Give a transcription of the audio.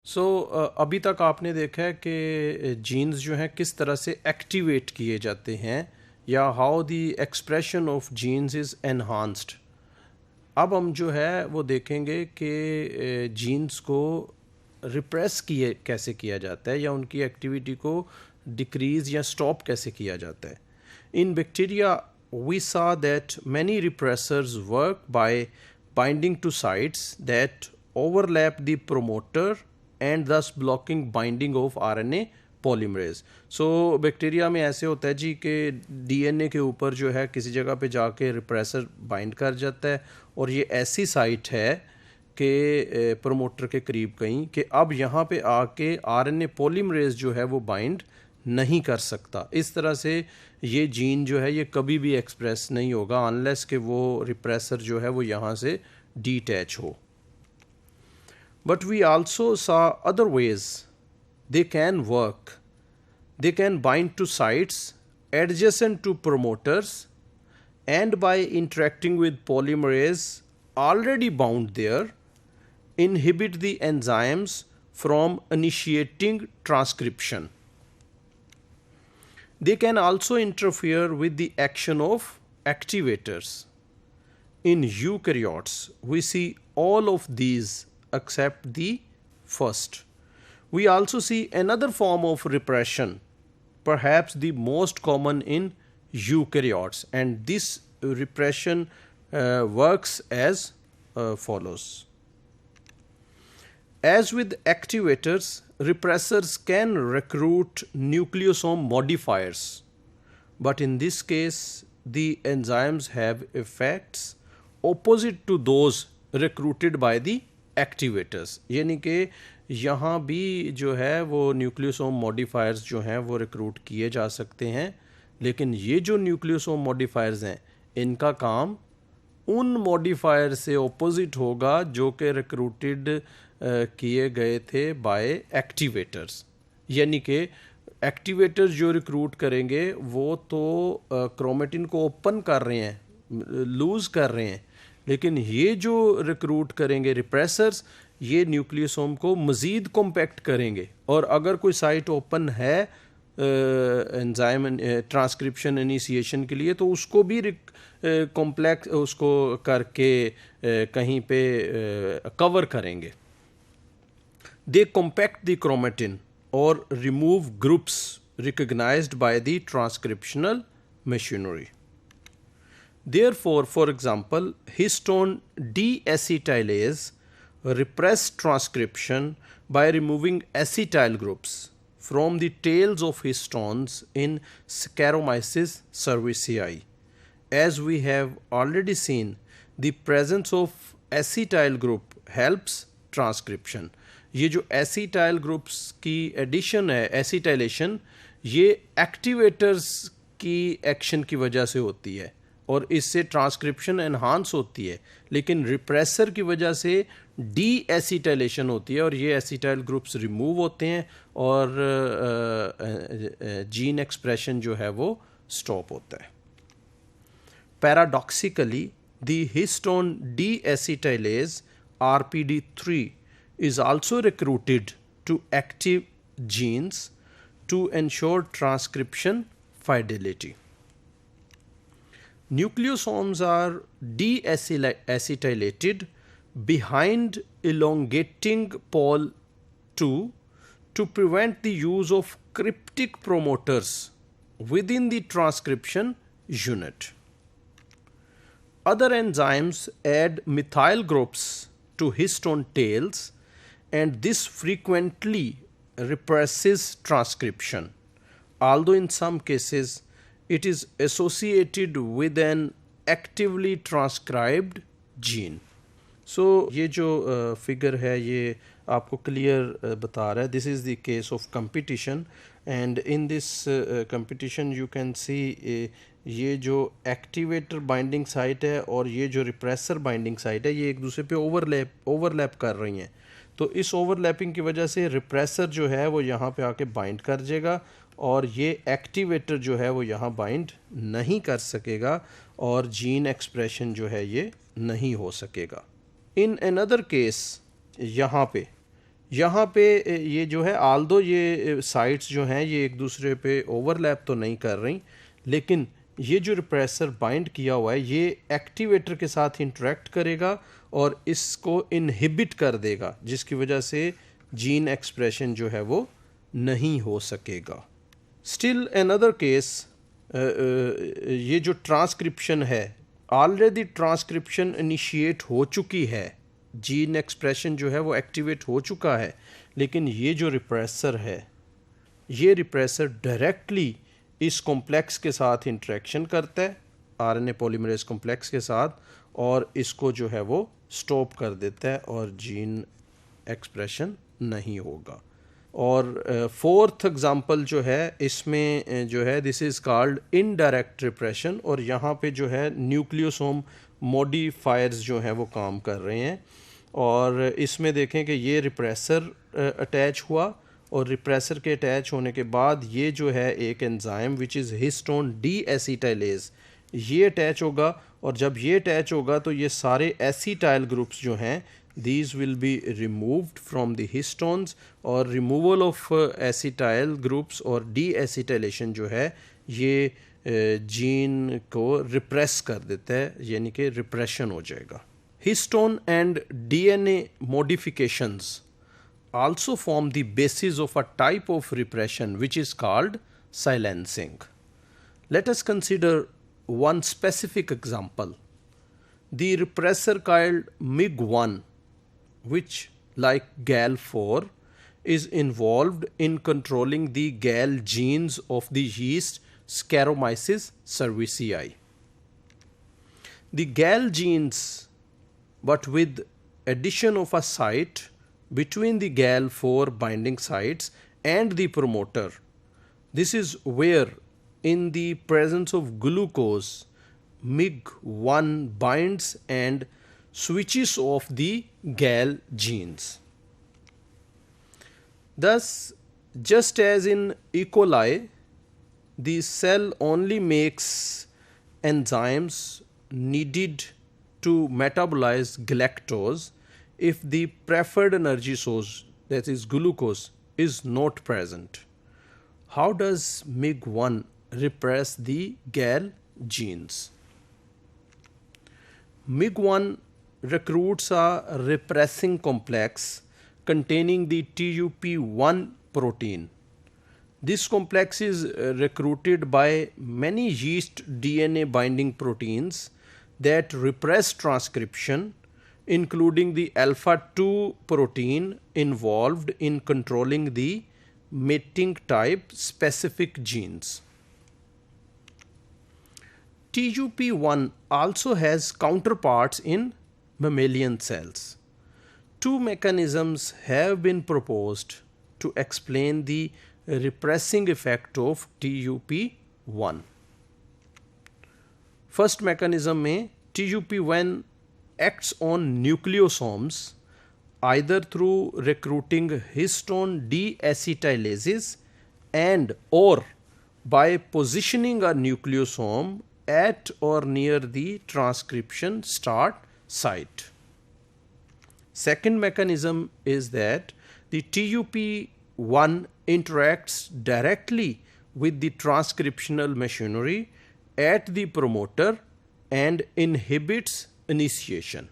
अभी तक आपने देखा है कि जीन्स जो हैं किस तरह से एक्टिवेट किए जाते हैं या how the expression of genes is enhanced. अब हम जो है वो देखेंगे कि जीन्स को रिप्रेस किए कैसे किया जाता है या उनकी एक्टिविटी को डिक्रीज़ या स्टॉप कैसे किया जाता है। इन bacteria we saw that many repressors work by binding to sites that overlap the promoter and thus blocking binding of RNA polymerase. Bacteria में ऐसे होता है जी कि डीएनए के ऊपर जो है किसी जगह पे जाके रिप्रेसर बाइंड कर जाता है और ये ऐसी साइट है कि प्रोमोटर के करीब कहीं कि अब यहाँ पे आके आरएनए पॉलीमरेज जो है वो बाइंड नहीं कर सकता। इस तरह से ये जीन जो है ये कभी भी एक्सप्रेस नहीं होगा अनलेस कि वो रिप्रेसर जो है वो यहाँ से डिटैच हो। But we also saw other ways they can work, they can bind to sites adjacent to promoters and by interacting with polymerase already bound there inhibit the enzymes from initiating transcription. They can also interfere with the action of activators. In eukaryotes, we see all of these except the first. We also see another form of repression, perhaps the most common in eukaryotes, and this repression works as follows. As with activators, repressors can recruit nucleosome modifiers, but in this case the enzymes have effects opposite to those recruited by the activators. यानी कि यहाँ भी जो है वो nucleosome modifiers जो हैं वो रिक्रूट किए जा सकते हैं, लेकिन ये जो न्यूक्लियोसोम मॉडिफायर्स हैं इनका काम उन मॉडिफायर से ऑपोजिट होगा जो कि रिक्रूटेड किए गए थे बाय एक्टिवेटर्स। यानी कि एक्टिवेटर्स जो रिक्रूट करेंगे वो तो क्रोमेटिन को ओपन कर रहे हैं, लूज़ कर रहे हैं, लेकिन ये जो रिक्रूट करेंगे रिप्रेसर्स ये न्यूक्लियोसोम को मज़ीद कॉम्पैक्ट करेंगे और अगर कोई साइट ओपन है एंजाइम ट्रांसक्रिप्शन इनिशिएशन के लिए तो उसको भी कॉम्प्लेक्स उसको करके कहीं पे कवर करेंगे। दे कॉम्पैक्ट द क्रोमेटिन और remove groups recognised by the transcriptional machinery. Therefore, for example, histone deacetylase repress transcription by removing acetyl groups from the tails of histones in Saccharomyces cerevisiae. As we have already seen, the presence of acetyl group helps transcription. ये जो acetyl groups की addition है, acetylation, ये activators की action की वजह से होती है और इससे ट्रांसक्रिप्शन एनहांस होती है, लेकिन रिप्रेसर की वजह से डी एसिटाइलेशन होती है और ये एसिटाइल ग्रुप्स रिमूव होते हैं और जीन एक्सप्रेशन जो है वो स्टॉप होता है। Paradoxically the histone D acetylase RPD3 is also recruited to active genes to ensure transcription fidelity. Nucleosomes are deacetylated behind elongating pol 2 to prevent the use of cryptic promoters within the transcription unit. Other enzymes add methyl groups to histone tails, and this frequently represses transcription, although in some cases it is associated with an actively transcribed gene. ये जो figure है ये आपको clear बता रहा है। This is the case of competition and in this competition you can see ये जो एक्टिवेटर बाइंडिंग साइट है और ये जो रिप्रेसर बाइंडिंग साइट है ये एक दूसरे पे ओवरलैप कर रही हैं। तो इस ओवरलैपिंग की वजह से रिप्रेसर जो है वो यहाँ पे आके बाइंड कर जाएगा और ये एक्टिवेटर जो है वो यहाँ बाइंड नहीं कर सकेगा और जीन एक्सप्रेशन जो है ये नहीं हो सकेगा। इन अनदर केस यहाँ पे यहाँ पे ये जो है आल्दो ये साइट्स जो हैं ये एक दूसरे पे ओवरलैप तो नहीं कर रही, लेकिन ये जो रिप्रेसर बाइंड किया हुआ है ये एक्टिवेटर के साथ इंटरेक्ट करेगा और इसको इनहिबिट कर देगा, जिसकी वजह से जीन एक्सप्रेशन जो है वो नहीं हो सकेगा। स्टिल अनदर केस, ये जो ट्रांसक्रिप्शन है, ऑलरेडी ट्रांसक्रिप्शन इनिशिएट हो चुकी है, जीन एक्सप्रेशन जो है वो एक्टिवेट हो चुका है, लेकिन ये जो रिप्रेसर है ये रिप्रेसर डायरेक्टली इस कॉम्प्लेक्स के साथ इंटरेक्शन करता है, आरएनए पॉलीमरेज कॉम्प्लेक्स के साथ, और इसको जो है वो स्टॉप कर देता है और जीन एक्सप्रेशन नहीं होगा। और फोर्थ एग्जांपल जो है इसमें जो है this is called indirect repression, और यहाँ पे जो है न्यूक्लियोसोम मॉडिफायर्स जो हैं वो काम कर रहे हैं। और इसमें देखें कि ये रिप्रेसर अटैच हुआ, और रिप्रेसर के अटैच होने के बाद ये जो है एक enzyme which is histone D acetylase ये अटैच होगा, और जब ये अटैच होगा तो ये सारे एसिटाइल ग्रुप्स जो हैं these will be removed from the histones, और removal of acetyl groups और deacetylation जो है ये जीन को रिप्रेस कर देता है, यानी कि रिप्रेशन हो जाएगा। Histone and DNA modifications also form the basis of a type of repression which is called silencing. Let us consider one specific example. The repressor called MIG1, which like GAL4 is involved in controlling the GAL genes of the yeast Saccharomyces cerevisiae. The GAL genes, but with addition of a site between the GAL4 binding sites and the promoter. This is where in the presence of glucose MIG1 binds and switches off the GAL genes. Thus, just as in E. coli, the cell only makes enzymes needed to metabolize galactose if the preferred energy source, that is glucose, is not present. How does MIG1 repress the GAL genes? MIG1 recruits a repressing complex containing the TUP1 protein. This complex is recruited by many yeast DNA binding proteins that repress transcription, including the alpha-2 protein involved in controlling the mating type specific genes. TUP1 also has counterparts in mammalian cells. Two mechanisms have been proposed to explain the repressing effect of TUP1. First mechanism में TUP1 acts on nucleosomes either through recruiting histone deacetylases and or by positioning a nucleosome at or near the transcription start site. Second mechanism is that the TUP1 interacts directly with the transcriptional machinery at the promoter and inhibits initiation.